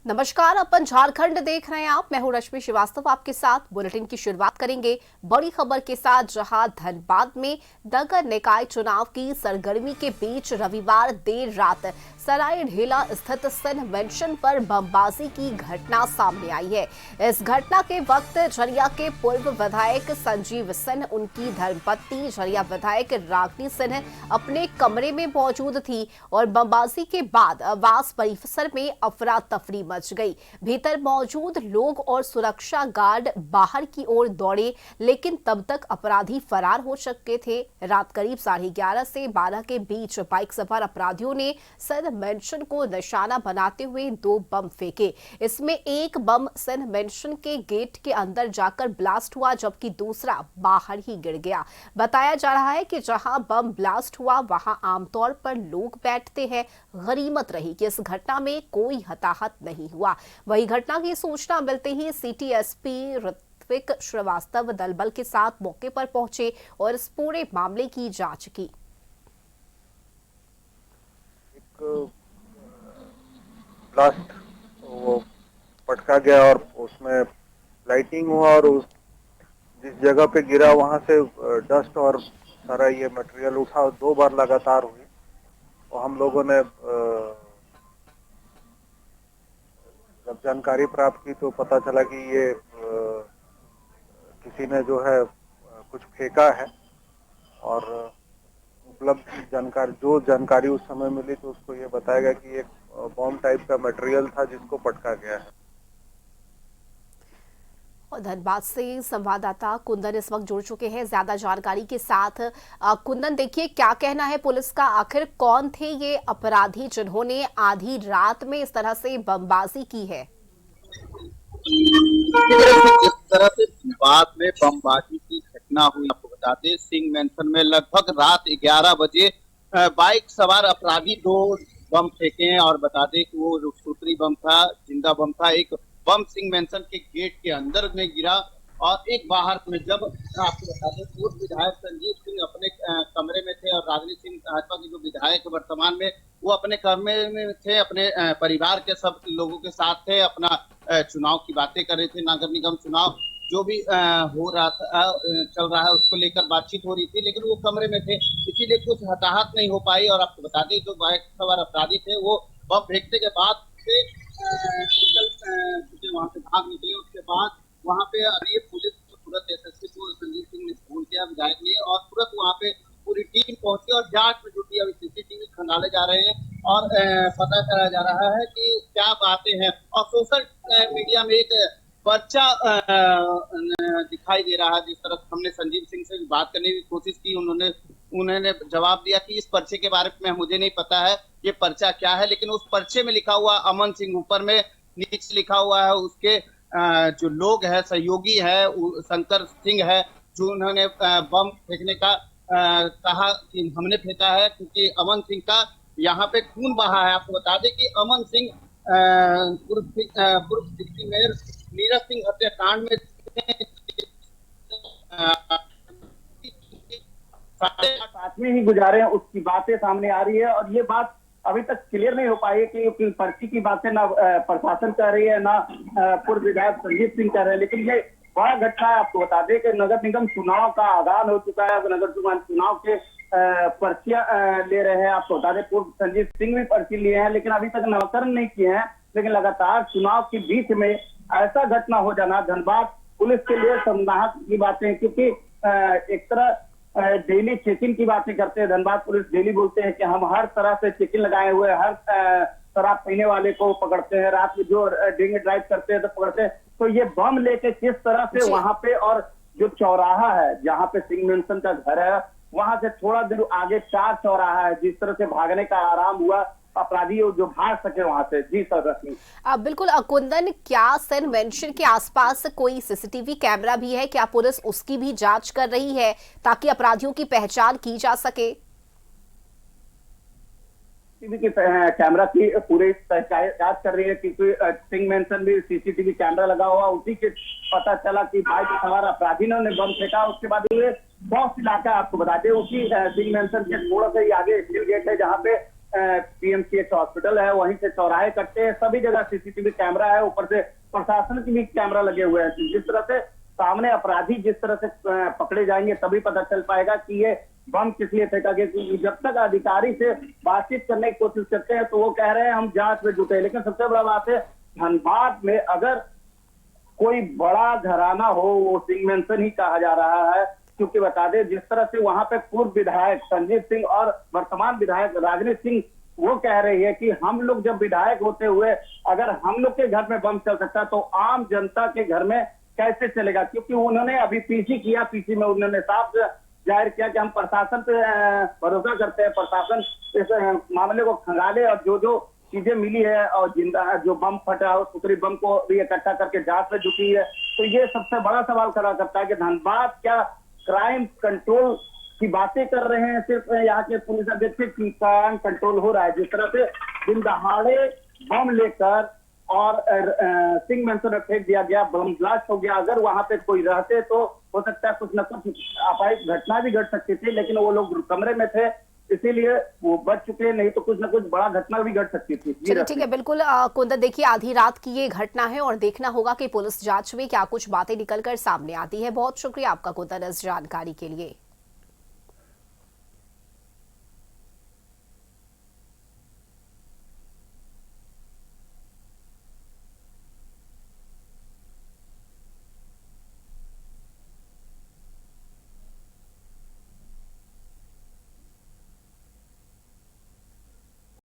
नमस्कार, अपन झारखंड देख रहे हैं आप। मैं हूं रश्मि श्रीवास्तव आपके साथ। बुलेटिन की शुरुआत करेंगे बड़ी खबर के साथ, जहां धनबाद में नगर निकाय चुनाव की सरगर्मी के बीच रविवार देर रात सराय ढेला स्थित सिंह मेंशन पर बमबाजी की घटना सामने आई है। इस घटना के वक्त झरिया के पूर्व विधायक संजीव सिंह, उनकी धर्मपत्नी झरिया विधायक रागिनी सिंह अपने कमरे में मौजूद थी और बमबाजी के बाद आवास परिसर में अफरा तफरी मच गई। भीतर मौजूद लोग और सुरक्षा गार्ड बाहर की ओर दौड़े, लेकिन तब तक अपराधी फरार हो चुके थे। रात करीब 11:30 से 12 के बीच बाइक सवार अपराधियों ने सिंह मेंशन को निशाना बनाते हुए 2 बम फेंके। इसमें एक बम सिंह मेंशन के गेट के अंदर जाकर ब्लास्ट हुआ, जबकि दूसरा बाहर ही गिर गया। बताया जा रहा है कि जहां बम ब्लास्ट हुआ वहां आमतौर पर लोग बैठते हैं। गनीमत रही कि इस घटना में कोई हताहत नहीं हुआ। वही घटना की सूचना मिलते ही सिटी एसपी ऋत्विक श्रीवास्तव दलबल के साथ मौके पर पहुंचे और इस पूरे मामले की जांच की। ब्लास्ट वो पटका गया और उसमें लाइटिंग हुआ और उस जिस जगह पे गिरा वहां से डस्ट और सारा ये मटेरियल उठा 2 बार लगातार हुई। और हम लोगों ने जब जानकारी प्राप्त की तो पता चला कि ये किसी ने जो है कुछ फेंका है। और उपलब्ध जानकारी उस समय मिली तो उसको ये बताया गया कि एक बॉम्ब टाइप का मटेरियल था जिसको पटका गया है। और धनबाद से संवाददाता कुंदन इस वक्त जुड़ चुके हैं ज्यादा जानकारी के साथ। कुंदन, देखिए क्या कहना है पुलिस का, आखिर कौन थे ये अपराधी जिन्होंने आधी रात में इस तरह से बमबाजी की है? जिस तरह से धनबाद में बमबाजी की घटना हुई, आपको बता दें सिंह मेंशन में लगभग रात 11 बजे बाइक सवार अपराधी 2 बम फेंके हैं। और बता दें कि वो सूत्री बम था, जिंदा बम था। एक बम सिंह मेंशन के गेट के अंदर में गिरा और एक बाहर में। जब आपको बता दें पूर्व विधायक संजीव सिंह अपने कमरे में थे और रागिनी सिंह भाजपा के जो विधायक वर्तमान में, वो अपने कमरे में थे, अपने परिवार के सब लोगों के साथ थे, अपना चुनाव की बातें कर रहे थे। नगर निगम चुनाव जो भी हो रहा था, चल रहा है, उसको लेकर बातचीत हो रही थी, लेकिन वो कमरे में थे, इसीलिए कुछ हताहत नहीं हो पाई। और आपको बता दें जो बाइक सवार अपराधी थे वो बम फेंकने के बाद से वहां से भाग निकले। उसके बाद वहां पे ये पुलिस को तुरंत एसएसपी को संजीव सिंह ने फोन किया, विधायक ने, और तुरंत वहां पे पूरी टीम पहुंची और जांच में जुटी। अभी सीसीटीवी खंगाले जा रहे हैं और पता करा जा रहा है कि क्या बातें हैं। और सोशल मीडिया में एक पर्चा दिखाई दे रहा है। जिस तरह हमने संजीव सिंह से बात करने की कोशिश की, उन्होंने जवाब दिया कि इस पर्चे के बारे में मुझे नहीं पता है, ये पर्चा क्या है। लेकिन उस पर्चे में लिखा हुआ अमन सिंह, ऊपर में नीचे लिखा हुआ है उसके जो लोग हैं, सहयोगी है शंकर सिंह है, जो उन्होंने बम फेंकने का कहा कि हमने फेंका है, क्योंकि अमन सिंह का यहाँ पे खून बहा है। आपको बता दें कि अमन सिंह पूर्व डिप्टी मेयर नीरज सिंह हत्याकांड में 8 में ही गुजारे हैं, उसकी बातें सामने आ रही है। और ये बात अभी तक क्लियर नहीं हो पाई है कि पर्ची की बातें ना प्रशासन कर रही है, ना पूर्व विधायक संजीव सिंह कर रहे हैं। लेकिन ये बड़ा घटना है। आपको बता दें कि नगर निगम चुनाव का आगाज हो चुका है। नगर निगम चुनाव के पर्चियां ले रहे हैं। आपको बता दें पूर्व संजीव सिंह भी पर्ची लिए हैं, लेकिन अभी तक नामकरण नहीं किए हैं। लेकिन लगातार चुनाव के बीच में ऐसा घटना हो जाना धनबाद पुलिस के लिए शर्मनाक की बातें, क्योंकि एक तरह डेली चेकिंग की बातें करते हैं। धनबाद पुलिस डेली बोलते हैं कि हम हर तरह से चेकिंग लगाए हुए, हर शराब पीने वाले को पकड़ते हैं, रात में जो ड्रिंक ड्राइव करते हैं तो पकड़ते हैं। तो ये बम लेके किस तरह से वहां पे, और जो चौराहा है जहां पे सिंह मेंशन का घर है, वहां से थोड़ा दूर आगे 4 चौराहा है, जिस तरह से भागने का आराम हुआ अपराधी जो भाग सके वहां से। जी सर। बिल्कुल कुंदन, क्या सिंह मेंशन के आसपास कोई सीसीटीवी कैमरा भी है? क्या पुलिस उसकी भी जांच कर रही है ताकि अपराधियों की पहचान की जा सके? टीवी के कैमरा की पूरी जांच कर रही है, क्योंकि सिंह मेंशन भी सीसीटीवी कैमरा लगा हुआ, उसी के पता चला कि बाइक सवार अपराधी ने बम फेंका। उसके बाद ये बॉक्स इलाका, आपको बता दें उसी सिंह मेंशन के थोड़ा सा ही आगे स्टील गेट है, जहाँ पे पीएमसीएच हॉस्पिटल है, वहीं से चौराहे कट्टे हैं, सभी जगह सीसीटीवी कैमरा है, ऊपर से प्रशासन की भी कैमरा लगे हुए हैं। जिस तरह से सामने अपराधी जिस तरह से पकड़े जाएंगे तभी पता चल पाएगा कि ये बम किस लिए फेंका गया। क्योंकि जब तक अधिकारी से बातचीत करने की कोशिश करते हैं तो वो कह रहे हैं हम जांच में जुटे हैं, लेकिन सबसे बड़ा बात है धनबाद में अगर कोई बड़ा घराना हो वो सिंह मेंशन ही कहा जा रहा है। क्योंकि बता दें जिस तरह से वहां पे पूर्व विधायक संजीव सिंह और वर्तमान विधायक राजनीत सिंह वो कह रही है कि हम लोग जब विधायक होते हुए अगर हम लोग के घर में बम चल सकता तो आम जनता के घर में कैसे चलेगा। क्योंकि उन्होंने अभी पीसी किया, पीसी में उन्होंने साफ जाहिर किया कि हम प्रशासन पे भरोसा करते हैं, प्रशासन इस मामले को खंगाले और जो जो चीजें मिली है और जिंदा जो बम फटा उस टुकड़ी बम को भी इकट्ठा करके जांच में जुटी है। तो ये सबसे बड़ा सवाल खड़ा करता है कि धनबाद क्या क्राइम कंट्रोल की बातें कर रहे हैं, सिर्फ यहाँ के पुलिस अधीक्षक की क्राइम कंट्रोल हो रहा है। जिस तरह से दिन दहाड़े बम लेकर और सिंह मेंशन में फेंक दिया गया, बम ब्लास्ट हो गया। अगर वहां पे कोई रहते तो हो सकता है कुछ न कुछ अपाहिज घटना भी घट सकती थी, लेकिन वो लोग कमरे में थे इसीलिए वो बच चुके, नहीं तो कुछ न कुछ बड़ा घटना भी घट सकती थी। चलिए ठीक है, बिल्कुल कुंदन, देखिए आधी रात की ये घटना है और देखना होगा कि पुलिस जांच में क्या कुछ बातें निकलकर सामने आती है। बहुत शुक्रिया आपका कुंदन इस जानकारी के लिए।